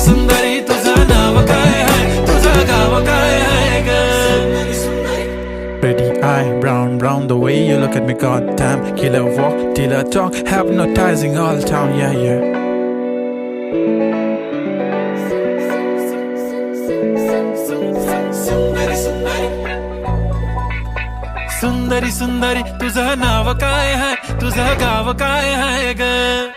सुंदरी तुझं नाव काय आहे, तुझं गाव काय आहे ग? Pretty eye, brown, brown, the way you look at me, goddamn. Killer walk, dealer talk, hypnotizing all town, yeah, yeah. सुंदरी सुंदरी तुझं नाव काय आहे, तुझं गाव काय आहे ग?